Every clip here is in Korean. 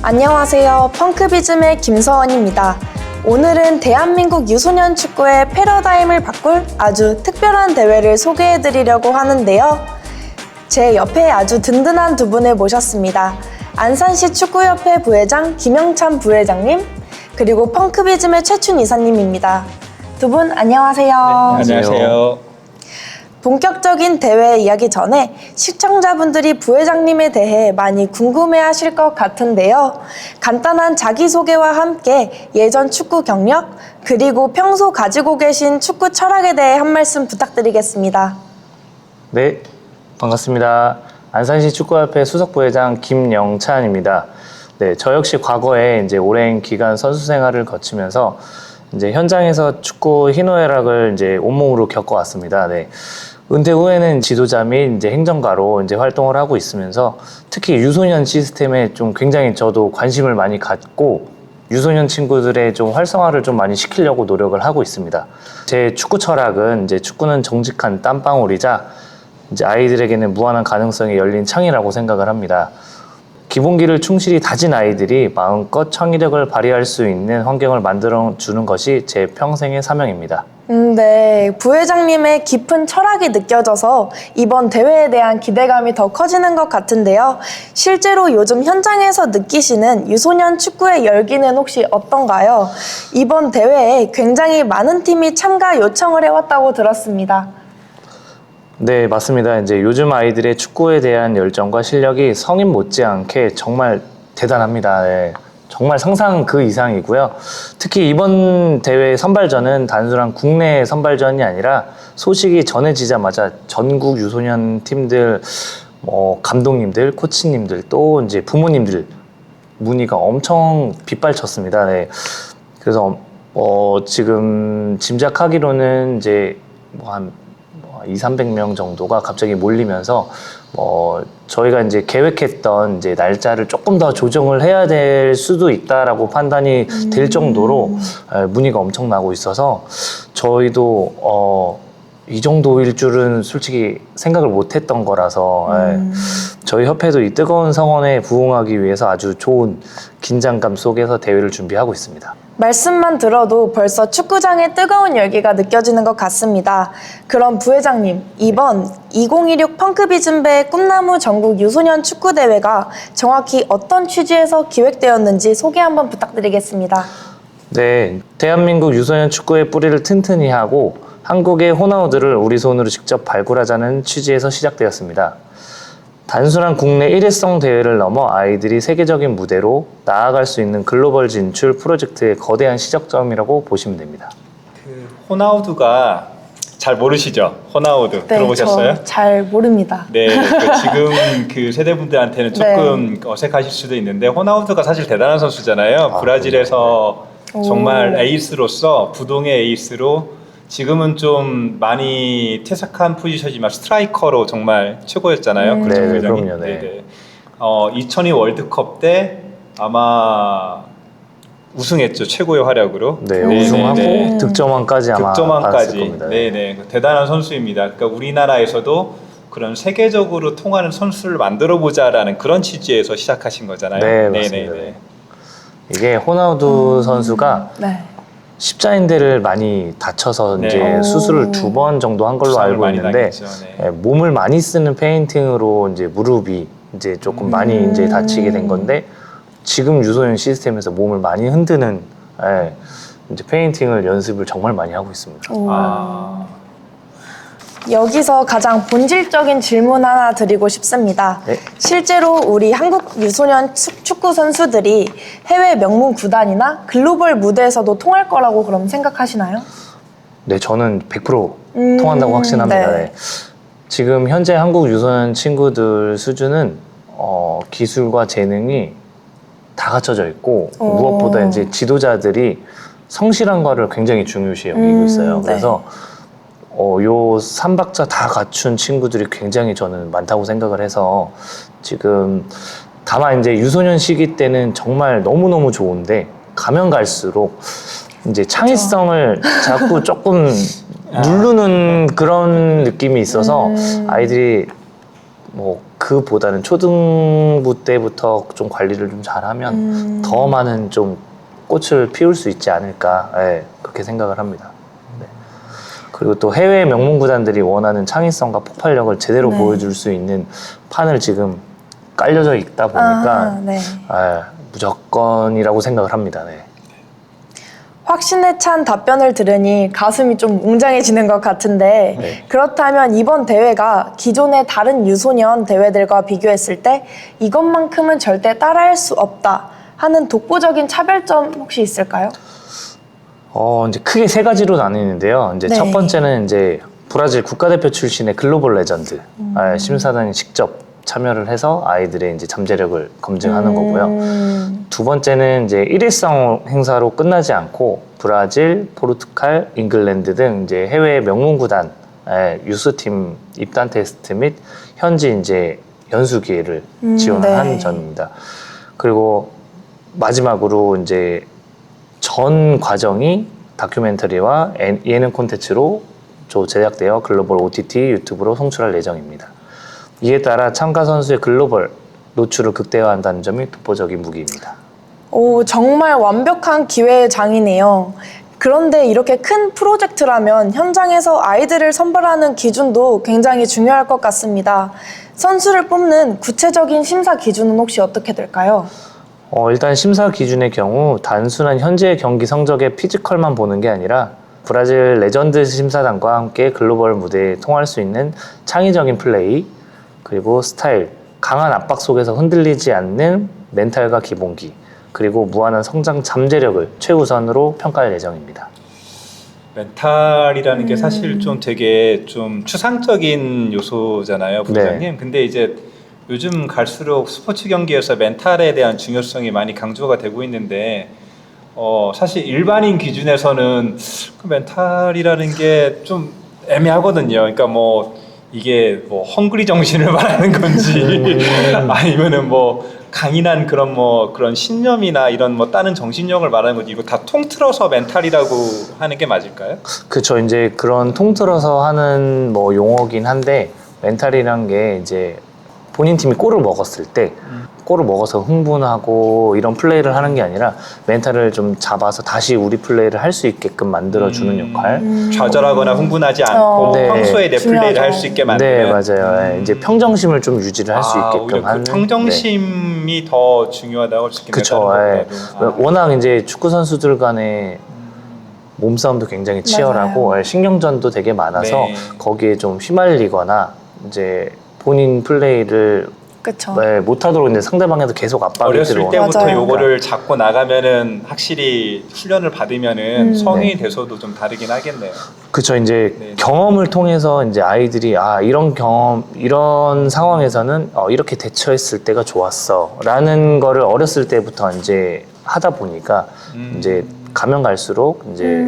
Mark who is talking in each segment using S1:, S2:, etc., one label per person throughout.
S1: 안녕하세요. 펑크비즘의 김서원입니다. 오늘은 대한민국 유소년 축구의 패러다임을 바꿀 아주 특별한 대회를 소개해드리려고 하는데요. 제 옆에 아주 든든한 두 분을 모셨습니다. 안산시 축구협회 부회장 김영찬 부회장님, 그리고 펑크비즘의 최춘 이사님입니다. 두 분 안녕하세요.
S2: 네, 안녕하세요.
S1: 본격적인 대회 이야기 전에 시청자분들이 부회장님에 대해 많이 궁금해하실 것 같은데요. 간단한 자기소개와 함께 예전 축구 경력, 그리고 평소 가지고 계신 축구 철학에 대해 한 말씀 부탁드리겠습니다.
S3: 네, 반갑습니다. 안산시 축구협회 수석부회장 김영찬입니다. 네, 저 역시 과거에 이제 오랜 기간 선수 생활을 거치면서 이제 현장에서 축구 희노애락을 이제 온몸으로 겪어왔습니다. 네. 은퇴 후에는 지도자 및 이제 행정가로 이제 활동을 하고 있으면서 특히 유소년 시스템에 좀 굉장히 저도 관심을 많이 갖고 유소년 친구들의 좀 활성화를 좀 많이 시키려고 노력을 하고 있습니다. 제 축구 철학은 이제 축구는 정직한 땀방울이자 이제 아이들에게는 무한한 가능성이 열린 창이라고 생각을 합니다. 기본기를 충실히 다진 아이들이 마음껏 창의력을 발휘할 수 있는 환경을 만들어 주는 것이 제 평생의 사명입니다.
S1: 네, 부회장님의 깊은 철학이 느껴져서 이번 대회에 대한 기대감이 더 커지는 것 같은데요. 실제로 요즘 현장에서 느끼시는 유소년 축구의 열기는 혹시 어떤가요? 이번 대회에 굉장히 많은 팀이 참가 요청을 해왔다고 들었습니다.
S3: 네, 맞습니다. 이제 요즘 아이들의 축구에 대한 열정과 실력이 성인 못지않게 정말 대단합니다. 네, 정말 상상 그 이상이고요. 특히 이번 대회 선발전은 단순한 국내 선발전이 아니라 소식이 전해지자마자 전국 유소년 팀들, 감독님들, 코치님들, 또 이제 부모님들 문의가 엄청 빗발쳤습니다. 네. 그래서 지금 짐작하기로는 이제 한 200~300명 정도가 갑자기 몰리면서 저희가 이제 계획했던 이제 날짜를 조금 더 조정을 해야 될 수도 있다라고 판단이 될 정도로 문의가 엄청 나고 있어서 저희도 이 정도일 줄은 솔직히 생각을 못 했던 거라서 저희 협회도 이 뜨거운 성원에 부응하기 위해서 아주 좋은 긴장감 속에서 대회를 준비하고 있습니다.
S1: 말씀만 들어도 벌써 축구장의 뜨거운 열기가 느껴지는 것 같습니다. 그럼 부회장님, 이번 2016 펑크비즘배 꿈나무 전국 유소년 축구대회가 정확히 어떤 취지에서 기획되었는지 소개 한번 부탁드리겠습니다.
S3: 네, 대한민국 유소년 축구의 뿌리를 튼튼히 하고 한국의 호나우들을 우리 손으로 직접 발굴하자는 취지에서 시작되었습니다. 단순한 국내 일회성 대회를 넘어 아이들이 세계적인 무대로 나아갈 수 있는 글로벌 진출 프로젝트의 거대한 시작점이라고 보시면 됩니다.
S2: 그 호나우두가 잘 모르시죠? 호나우두
S1: 네,
S2: 들어보셨어요?
S1: 저 잘 모릅니다.
S2: 네, 지금 그 세대분들한테는 조금 어색하실 수도 있는데 호나우두가 사실 대단한 선수잖아요. 브라질에서 정말 에이스로서 부동의 에이스로 지금은 좀 많이 퇴색한 포지션이지만 스트라이커로 정말 최고였잖아요.
S3: 네, 그럼요. 네.
S2: 네. 2002 월드컵 때 아마 우승했죠. 최고의 활약으로.
S3: 네, 우승하고 득점왕까지 아마 받았을 겁니다.
S2: 네네, 대단한 선수입니다. 그러니까 우리나라에서도 그런 세계적으로 통하는 선수를 만들어 보자라는 그런 취지에서 시작하신 거잖아요.
S3: 네, 맞습니다. 네. 이게 호나우두 선수가 십자인대를 많이 다쳐서 이제 수술을 2번 정도 한 걸로 알고 있는데 몸을 많이 쓰는 페인팅으로 이제 무릎이 이제 조금 많이 이제 다치게 된 건데 지금 유소년 시스템에서 몸을 많이 흔드는 이제 페인팅을 연습을 정말 많이 하고 있습니다.
S1: 여기서 가장 본질적인 질문 하나 드리고 싶습니다.
S3: 네?
S1: 실제로 우리 한국 유소년 축구 선수들이 해외 명문 구단이나 글로벌 무대에서도 통할 거라고 그럼 생각하시나요?
S3: 네, 저는 100% 통한다고 확신합니다.
S1: 네.
S3: 네. 지금 현재 한국 유소년 친구들 수준은 기술과 재능이 다 갖춰져 있고 무엇보다 이제 지도자들이 성실한 거를 굉장히 중요시 여기고 있어요. 그래서 요 3박자 다 갖춘 친구들이 굉장히 저는 많다고 생각을 해서 지금 다만 이제 유소년 시기 때는 정말 너무너무 좋은데 가면 갈수록 이제 창의성을 자꾸 조금 누르는 그런 느낌이 있어서 아이들이 뭐 그보다는 초등부 때부터 좀 관리를 좀 잘하면 더 많은 좀 꽃을 피울 수 있지 않을까, 예, 그렇게 생각을 합니다. 네. 그리고 또 해외 명문 구단들이 원하는 창의성과 폭발력을 제대로
S1: 네.
S3: 보여줄 수 있는 판을 지금 깔려져 있다 보니까
S1: 네.
S3: 예, 무조건이라고 생각을 합니다. 네.
S1: 확신에 찬 답변을 들으니 가슴이 좀 웅장해지는 것 같은데
S3: 네.
S1: 그렇다면 이번 대회가 기존의 다른 유소년 대회들과 비교했을 때 이것만큼은 절대 따라할 수 없다 하는 독보적인 차별점 혹시 있을까요?
S3: 이제 크게 세 가지로 나뉘는데요. 이제
S1: 네.
S3: 첫 번째는 이제 브라질 국가대표 출신의 글로벌 레전드 심사단이 직접 참여를 해서 아이들의 이제 잠재력을 검증하는 거고요. 두 번째는 이제 일회성 행사로 끝나지 않고 브라질, 포르투갈, 잉글랜드 등 이제 해외 명문 구단 유스팀 입단 테스트 및 현지 이제 연수 기회를 지원한
S1: 네.
S3: 전입니다. 그리고 마지막으로 이제 전 과정이 다큐멘터리와 예능 콘텐츠로 제작되어 글로벌 OTT 유튜브로 송출할 예정입니다. 이에 따라 참가 선수의 글로벌 노출을 극대화한다는 점이 독보적인 무기입니다.
S1: 오, 정말 완벽한 기회의 장이네요. 그런데 이렇게 큰 프로젝트라면 현장에서 아이들을 선발하는 기준도 굉장히 중요할 것 같습니다. 선수를 뽑는 구체적인 심사 기준은 혹시 어떻게 될까요?
S3: 일단 심사 기준의 경우 단순한 현재 경기 성적의 피지컬만 보는 게 아니라 브라질 레전드 심사단과 함께 글로벌 무대에 통할 수 있는 창의적인 플레이, 그리고 스타일, 강한 압박 속에서 흔들리지 않는 멘탈과 기본기, 그리고 무한한 성장 잠재력을 최우선으로 평가할 예정입니다.
S2: 멘탈이라는 게 사실 좀 되게 좀 추상적인 요소잖아요, 부장님.
S3: 네.
S2: 근데 이제 요즘 갈수록 스포츠 경기에서 멘탈에 대한 중요성이 많이 강조가 되고 있는데 사실 일반인 기준에서는 그 멘탈이라는 게 좀 애매하거든요. 그러니까 뭐 이게 뭐 헝그리 정신을 말하는 건지 아니면은 뭐 강인한 그런 신념이나 이런 뭐 다른 정신력을 말하는 건지 이거 다 통틀어서 멘탈이라고 하는 게 맞을까요?
S3: 그렇죠. 이제 그런 통틀어서 하는 뭐 용어긴 한데 멘탈이란 게 이제 본인 팀이 골을 먹었을 때 골을 먹어서 흥분하고 이런 플레이를 하는 게 아니라 멘탈을 좀 잡아서 다시 우리 플레이를 할 수 있게끔 만들어주는 역할.
S2: 좌절하거나 흥분하지 않고
S3: 네.
S2: 평소에 내 플레이를
S1: 중요하죠.
S2: 할 수 있게
S3: 네,
S2: 만드는.
S3: 맞아요. 예, 이제 평정심을 좀 유지를 할 수 있게끔
S2: 오히려
S3: 하는.
S2: 그 평정심이 더 중요하다고 할 수 있겠네요.
S3: 그렇죠.
S2: 다른
S3: 예.
S2: 것보다도.
S3: 워낙 이제 축구 선수들 간의 몸싸움도 굉장히 치열하고
S1: 맞아요.
S3: 신경전도 되게 많아서
S2: 네.
S3: 거기에 좀 휘말리거나 이제 본인 플레이를
S1: 그렇죠.
S3: 못하도록 이제 상대방에도 계속 압박이
S2: 어렸을
S3: 들어오는
S2: 때부터
S1: 맞아요.
S2: 요거를 잡고 나가면은 확실히 훈련을 받으면은 성인이 돼서도 좀 다르긴 하겠네요.
S3: 그렇죠. 이제
S2: 네.
S3: 경험을 통해서 이제 아이들이 이런 경험, 이런 상황에서는 이렇게 대처했을 때가 좋았어라는 거를 어렸을 때부터 이제 하다 보니까 이제 가면 갈수록 이제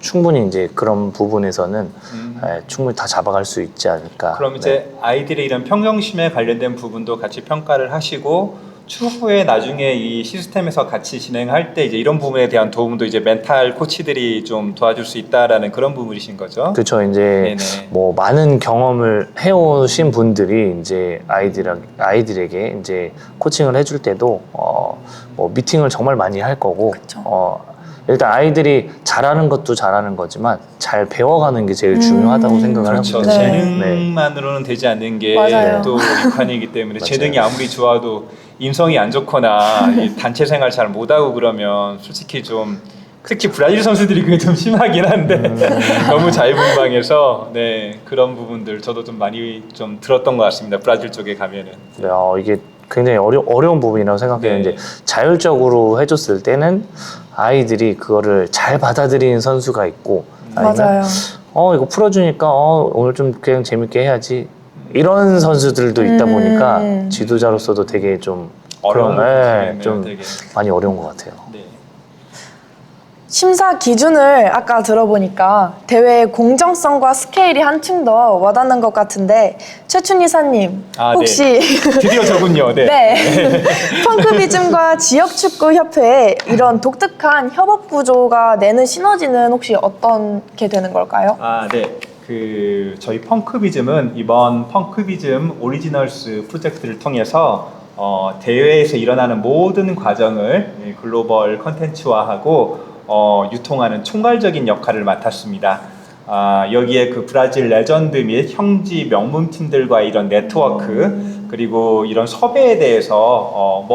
S3: 충분히 이제 그런 부분에서는 충분히 다 잡아갈 수 있지 않을까.
S2: 그럼 이제 아이들의 이런 평정심에 관련된 부분도 같이 평가를 하시고 추후에 나중에 이 시스템에서 같이 진행할 때 이제 이런 부분에 대한 도움도 이제 멘탈 코치들이 좀 도와줄 수 있다라는 그런 부분이신 거죠?
S3: 그렇죠. 이제
S2: 네네.
S3: 뭐 많은 경험을 해오신 분들이 이제 아이들에게 이제 코칭을 해줄 때도 뭐 미팅을 정말 많이 할 거고, 일단 아이들이 잘하는 것도 잘하는 거지만 잘 배워가는 게 제일 중요하다고 생각을
S2: 그렇죠.
S3: 합니다.
S1: 네.
S2: 재능만으로는 되지 않는 게
S1: 맞아요.
S2: 또 육환이기 때문에
S3: 맞아요.
S2: 재능이 아무리 좋아도 인성이 안 좋거나 이 단체 생활 잘 못하고 그러면 솔직히 좀 특히 브라질 선수들이 그게 좀 심하긴 한데 너무 자유분방해서 네 그런 부분들 저도 좀 많이 좀 들었던 것 같습니다. 브라질 쪽에 가면은.
S3: 네, 이게 굉장히 어려운 부분이라고 생각해요.
S2: 네.
S3: 이제 자율적으로 해줬을 때는 아이들이 그거를 잘 받아들이는 선수가 있고, 아니면
S1: 맞아요.
S3: 이거 풀어주니까 오늘 좀 그냥 재밌게 해야지 이런 선수들도 있다 보니까 지도자로서도 되게 좀
S2: 어려운
S3: 그런,
S2: 부분이네요,
S3: 좀
S2: 되게.
S3: 많이 어려운 것 같아요.
S2: 네.
S1: 심사 기준을 아까 들어보니까 대회의 공정성과 스케일이 한층 더 와닿는 것 같은데 최춘 이사님 혹시
S2: 네. 드디어 저군요. 네.
S1: 네. 펑크비즘과 지역축구협회의 이런 독특한 협업 구조가 내는 시너지는 혹시 어떻게 되는 걸까요?
S2: 네. 저희 펑크비즘은 이번 펑크비즘 오리지널스 프로젝트를 통해서 대회에서 일어나는 모든 과정을 글로벌 컨텐츠화하고 유통하는 총괄적인 역할을 맡았습니다. 여기에 그 브라질 레전드 및 형지 명문 팀들과의 이런 네트워크 그리고 이런 섭외에 대해서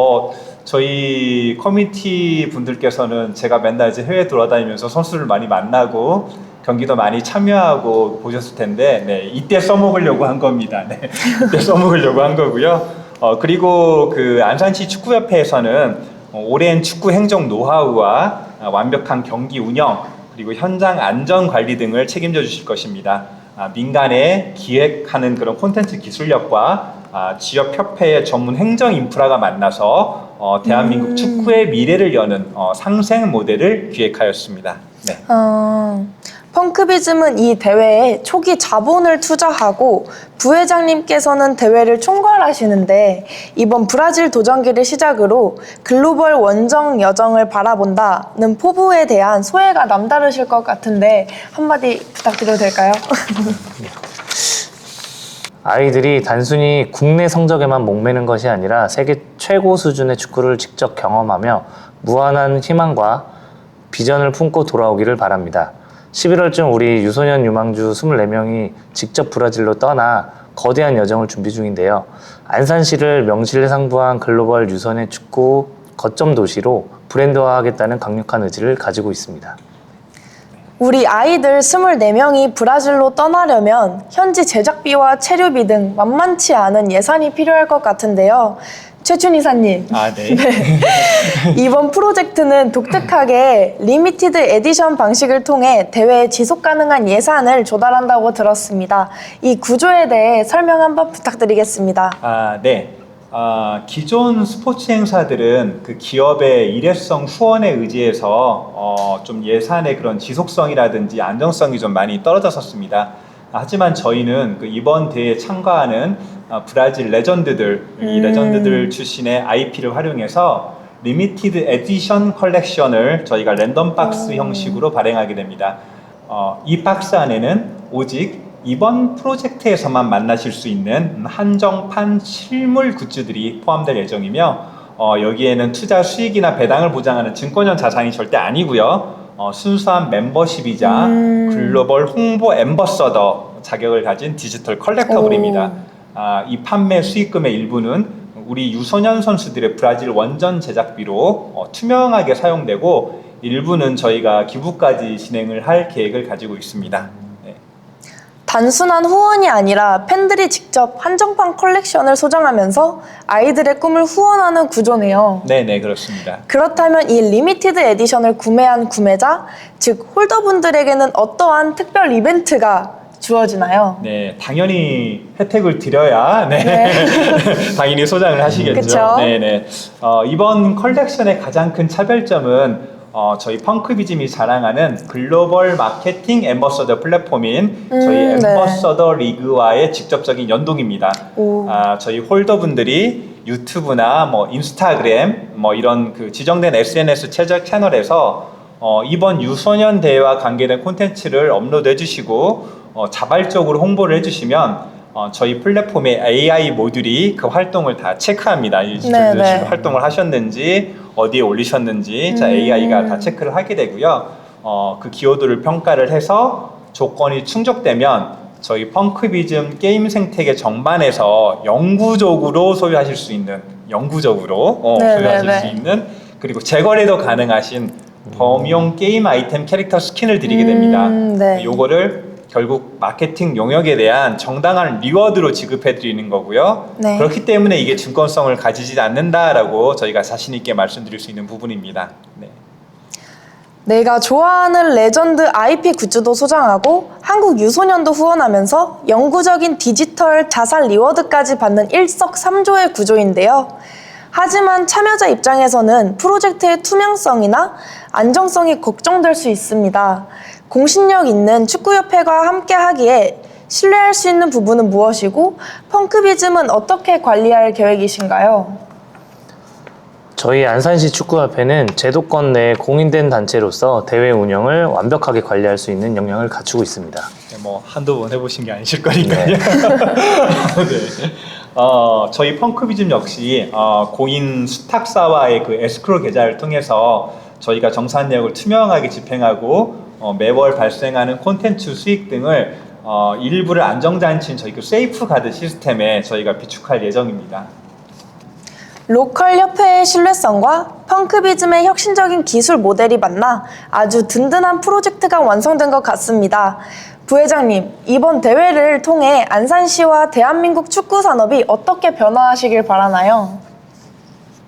S2: 저희 커뮤니티 분들께서는 제가 맨날 이제 해외 돌아다니면서 선수를 많이 만나고 경기도 많이 참여하고 보셨을 텐데, 네, 이때 써먹으려고 한 겁니다. 네, 이때 써먹으려고 한 거고요. 그리고 그 안산시 축구협회에서는 오랜 축구 행정 노하우와 완벽한 경기 운영 그리고 현장 안전 관리 등을 책임져 주실 것입니다. 민간에 기획하는 그런 콘텐츠 기술력과 지역 협회의 전문 행정 인프라가 만나서 대한민국 축구의 미래를 여는 상생 모델을 기획하였습니다. 네.
S1: 펑크비즘은 이 대회에 초기 자본을 투자하고 부회장님께서는 대회를 총괄하시는데 이번 브라질 도전기를 시작으로 글로벌 원정 여정을 바라본다는 포부에 대한 소회가 남다르실 것 같은데 한마디 부탁드려도 될까요?
S3: 아이들이 단순히 국내 성적에만 목매는 것이 아니라 세계 최고 수준의 축구를 직접 경험하며 무한한 희망과 비전을 품고 돌아오기를 바랍니다. 11월쯤 우리 유소년 유망주 24명이 직접 브라질로 떠나 거대한 여정을 준비 중인데요. 안산시를 명실상부한 글로벌 유소년 축구 거점 도시로 브랜드화하겠다는 강력한 의지를 가지고 있습니다.
S1: 우리 아이들 24명이 브라질로 떠나려면 현지 제작비와 체류비 등 만만치 않은 예산이 필요할 것 같은데요. 최춘 이사님.
S2: 네.
S1: 네. 이번 프로젝트는 독특하게 리미티드 에디션 방식을 통해 대회에 지속 가능한 예산을 조달한다고 들었습니다. 이 구조에 대해 설명 한번 부탁드리겠습니다.
S2: 네. 기존 스포츠 행사들은 그 기업의 일회성 후원에 의지해서 좀 예산의 그런 지속성이라든지 안정성이 좀 많이 떨어졌었습니다. 하지만 저희는 그 이번 대회에 참가하는 브라질 레전드들, 이 레전드들 출신의 IP를 활용해서 리미티드 에디션 컬렉션을 저희가 랜덤 박스 형식으로 발행하게 됩니다. 이 박스 안에는 오직 이번 프로젝트에서만 만나실 수 있는 한정판 실물 굿즈들이 포함될 예정이며 여기에는 투자 수익이나 배당을 보장하는 증권형 자산이 절대 아니고요. 순수한 멤버십이자 글로벌 홍보 앰버서더 자격을 가진 디지털 컬렉터블입니다. 이 판매 수익금의 일부는 우리 유소년 선수들의 브라질 원전 제작비로 투명하게 사용되고 일부는 저희가 기부까지 진행을 할 계획을 가지고 있습니다. 네.
S1: 단순한 후원이 아니라 팬들이 직접 한정판 컬렉션을 소장하면서 아이들의 꿈을 후원하는 구조네요.
S2: 네, 그렇습니다.
S1: 그렇다면 이 리미티드 에디션을 구매한 구매자, 즉 홀더분들에게는 어떠한 특별 이벤트가 주어지나요?
S2: 네, 당연히 혜택을 드려야 당연히 소장을 하시겠죠.
S1: 그쵸?
S2: 네네. 이번 컬렉션의 가장 큰 차별점은 저희 펑크비즘이 자랑하는 글로벌 마케팅 앰버서더 플랫폼인 저희 앰버서더 리그와의 직접적인 연동입니다. 저희 홀더분들이 유튜브나 인스타그램 이런 그 지정된 SNS 최적 채널에서 이번 유소년 대회와 관계된 콘텐츠를 업로드해 주시고 자발적으로 홍보를 해주시면 저희 플랫폼의 AI 모듈이 그 활동을 다 체크합니다. 활동을 하셨는지 어디에 올리셨는지 AI가 다 체크를 하게 되고요. 그 기여도를 평가를 해서 조건이 충족되면 저희 펑크비즘 게임 생태계 전반에서 영구적으로 소유하실 수 있는 소유하실 수 있는 그리고 재거래도 가능하신 범용 게임 아이템 캐릭터 스킨을 드리게 됩니다. 요거를 결국 마케팅 용역에 대한 정당한 리워드로 지급해 드리는 거고요. 그렇기 때문에 이게 증권성을 가지지 않는다라고 저희가 자신 있게 말씀드릴 수 있는 부분입니다. 네.
S1: 내가 좋아하는 레전드 IP 굿즈도 소장하고 한국 유소년도 후원하면서 영구적인 디지털 자산 리워드까지 받는 일석삼조의 구조인데요. 하지만 참여자 입장에서는 프로젝트의 투명성이나 안정성이 걱정될 수 있습니다. 공신력 있는 축구협회가 함께 하기에 신뢰할 수 있는 부분은 무엇이고 펑크비즘은 어떻게 관리할 계획이신가요?
S3: 저희 안산시 축구협회는 제도권 내 공인된 단체로서 대회 운영을 완벽하게 관리할 수 있는 역량을 갖추고 있습니다.
S2: 뭐 한두 번 해보신 게 아니실 거니까요. 네. 저희 펑크비즘 역시 공인 수탁사와의 그 에스크로 계좌를 통해서 저희가 정산 내역을 투명하게 집행하고 매월 발생하는 콘텐츠 수익 등을 일부를 안정장치인 저희 그 세이프 가드 시스템에 저희가 비축할 예정입니다.
S1: 로컬 협회의 신뢰성과 펑크비즘의 혁신적인 기술 모델이 만나 아주 든든한 프로젝트가 완성된 것 같습니다. 부회장님, 이번 대회를 통해 안산시와 대한민국 축구 산업이 어떻게 변화하시길 바라나요?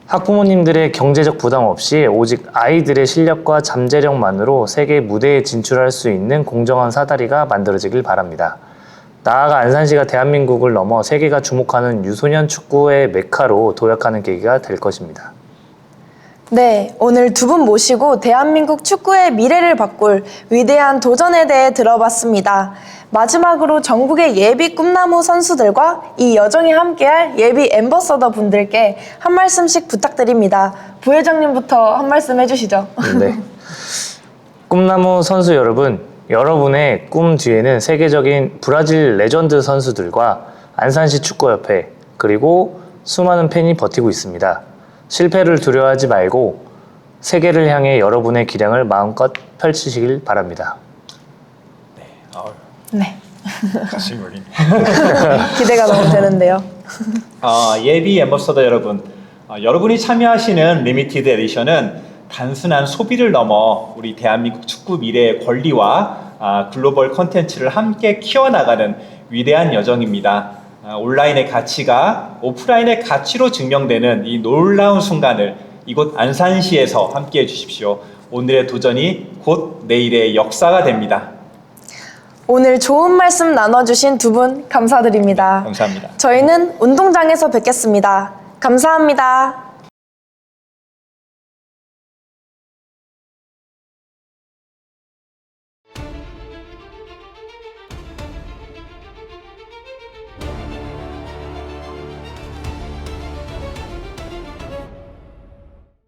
S3: 학부모님들의 경제적 부담 없이 오직 아이들의 실력과 잠재력만으로 세계 무대에 진출할 수 있는 공정한 사다리가 만들어지길 바랍니다. 나아가 안산시가 대한민국을 넘어 세계가 주목하는 유소년 축구의 메카로 도약하는 계기가 될 것입니다.
S1: 네, 오늘 두 분 모시고 대한민국 축구의 미래를 바꿀 위대한 도전에 대해 들어봤습니다. 마지막으로 전국의 예비 꿈나무 선수들과 이 여정에 함께할 예비 앰버서더 분들께 한 말씀씩 부탁드립니다. 부회장님부터 한 말씀 해주시죠.
S3: 네. 꿈나무 선수 여러분, 여러분의 꿈 뒤에는 세계적인 브라질 레전드 선수들과 안산시 축구협회 그리고 수많은 팬이 버티고 있습니다. 실패를 두려워하지 말고 세계를 향해 여러분의 기량을 마음껏 펼치시길 바랍니다.
S1: 네,
S2: 가슴이 울리네.
S1: 기대가 너무 되는데요.
S2: 예비 앰버서더 여러분, 여러분이 참여하시는 리미티드 에디션은 단순한 소비를 넘어 우리 대한민국 축구 미래의 권리와 글로벌 콘텐츠를 함께 키워나가는 위대한 여정입니다. 온라인의 가치가 오프라인의 가치로 증명되는 이 놀라운 순간을 이곳 안산시에서 함께 해주십시오. 오늘의 도전이 곧 내일의 역사가 됩니다.
S1: 오늘 좋은 말씀 나눠주신 두 분 감사드립니다.
S2: 감사합니다.
S1: 저희는 운동장에서 뵙겠습니다. 감사합니다.